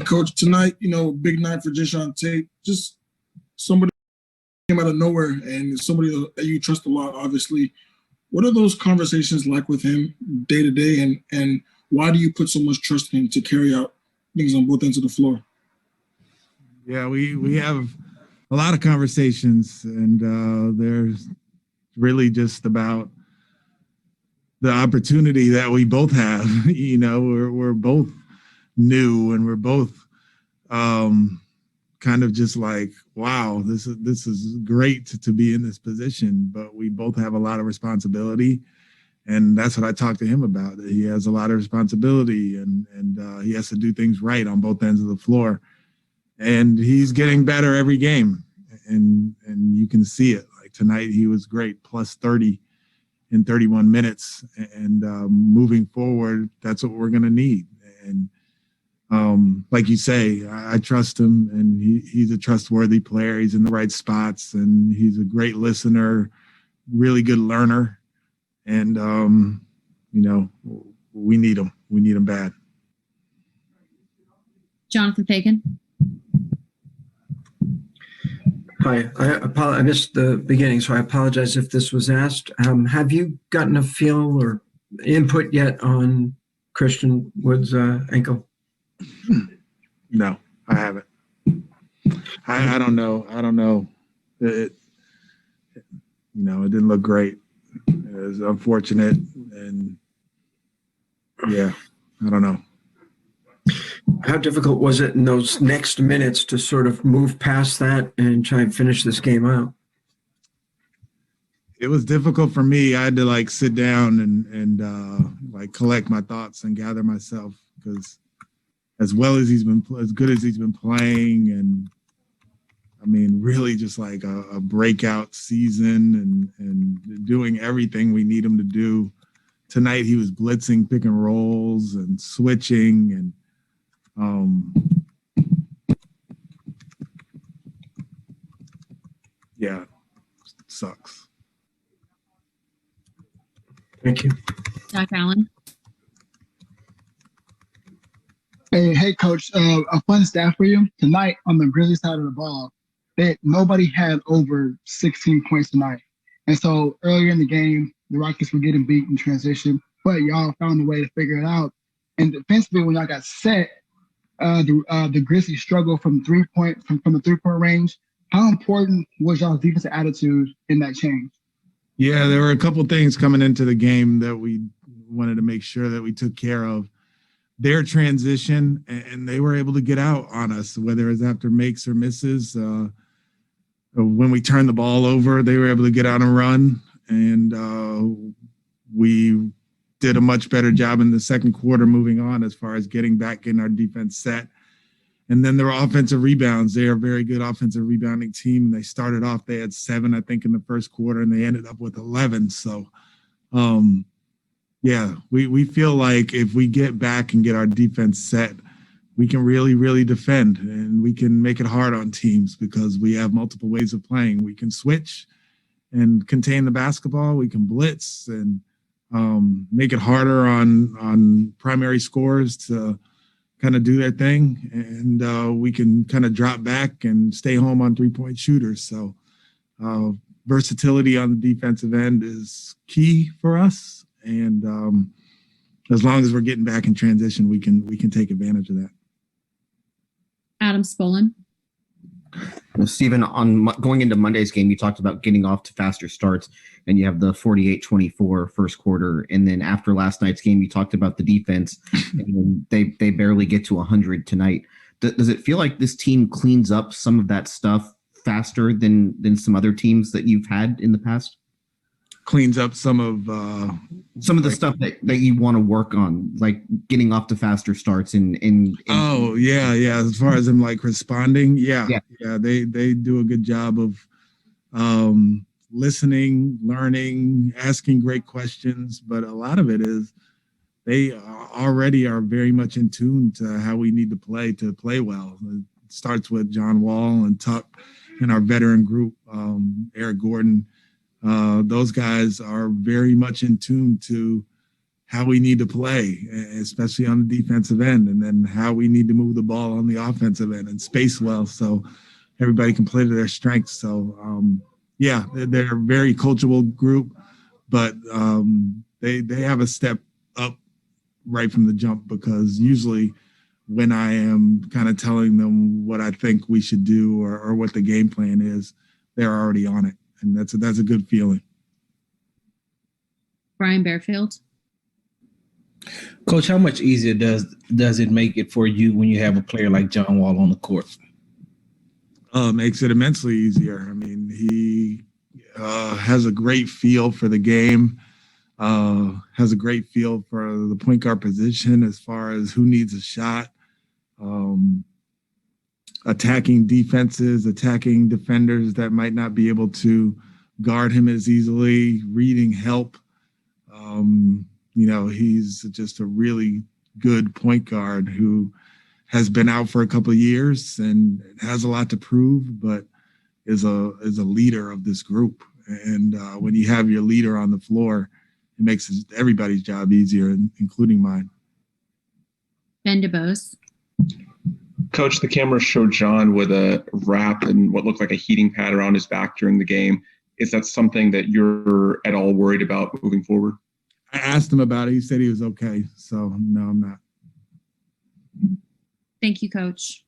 Coach, tonight, big night for Jayshawn Tate. Just somebody came out of nowhere and somebody that you trust a lot, obviously. What are those conversations like with him day to day, and why do you put so much trust in him to carry out things on both ends of the floor? Yeah, we have a lot of conversations, and there's really just about the opportunity that we both have. We're both new, and we're both kind of just like, wow, this is great to be in this position, but we both have a lot of responsibility. And that's what I talked to him about. He has a lot of responsibility, and he has to do things right on both ends of the floor. And he's getting better every game, and you can see it. Like tonight, he was great, plus 30 in 31 minutes. And moving forward, that's what we're going to need. And like you say, I trust him, and he's a trustworthy player. He's in the right spots, and he's a great listener, really good learner. And, we need him. We need him bad. Jonathan Fagan. Hi, I missed the beginning, so I apologize if this was asked. Have you gotten a feel or input yet on Christian Wood's ankle? No, I haven't. I don't know. It didn't look great. It was unfortunate, and yeah, I don't know. How difficult was it in those next minutes to sort of move past that and try and finish this game out? It was difficult for me. I had to sit down and collect my thoughts and gather myself, because as good as he's been playing, and I mean, really just like a breakout season and doing everything we need him to do. Tonight he was blitzing, pick and rolls, and switching, and yeah, sucks. Thank you. Zach Allen. Hey, Coach, a fun stat for you. Tonight on the Grizzlies side of the ball, nobody had over 16 points tonight. And so earlier in the game, the Rockets were getting beat in transition, but y'all found a way to figure it out. And defensively, when y'all got set, the Grizzlies struggled from the 3-point range. How important was y'all's defensive attitude in that change? Yeah, there were a couple things coming into the game that we wanted to make sure that we took care of. Their transition, and they were able to get out on us, whether it's after makes or misses. When we turned the ball over, they were able to get out and run, and we did a much better job in the second quarter moving on as far as getting our defense set. And then there were offensive rebounds. They are a very good offensive rebounding team. They started off, they had 7, I think, in the first quarter, and they ended up with 11. So, yeah, we feel like if we get back and get our defense set, we can really, really defend, and we can make it hard on teams because we have multiple ways of playing. We can switch and contain the basketball. We can blitz and make it harder on primary scorers to kind of do their thing. And we can kind of drop back and stay home on three-point shooters. So versatility on the defensive end is key for us. And as long as we're getting back in transition, we can take advantage of that. Adam Spolin. Well, Stephen, going into Monday's game, you talked about getting off to faster starts, and you have the 48-24 first quarter. And then after last night's game, you talked about the defense, and they barely get to 100 tonight. Does it feel like this team cleans up some of that stuff faster than some other teams that you've had in the past? Cleans up some of the stuff that you want to work on, like getting off to faster starts and oh yeah as far as them responding, yeah they do a good job of listening, learning, asking great questions, but a lot of it is they already are very much in tune to how we need to play well. It starts with John Wall and Tuck and our veteran group, Eric Gordon. Those guys are very much in tune to how we need to play, especially on the defensive end, and then how we need to move the ball on the offensive end and space well so everybody can play to their strengths. So, yeah, they're a very coachable group, but they have a step up right from the jump, because usually when I am kind of telling them what I think we should do or what the game plan is, they're already on it. And that's a good feeling. Brian Bearfield. Coach, how much easier does it make it for you when you have a player like John Wall on the court? Makes it immensely easier. I mean, he has a great feel for the game, has a great feel for the point guard position as far as who needs a shot, attacking defenses, attacking defenders that might not be able to guard him as easily, reading help. He's just a really good point guard who has been out for a couple of years and has a lot to prove, but is a leader of this group. And when you have your leader on the floor, it makes everybody's job easier, including mine. Ben DeBose. Coach, the camera showed John with a wrap and what looked like a heating pad around his back during the game. Is that something that you're at all worried about moving forward? I asked him about it. He said he was okay. So, no, I'm not. Thank you, Coach.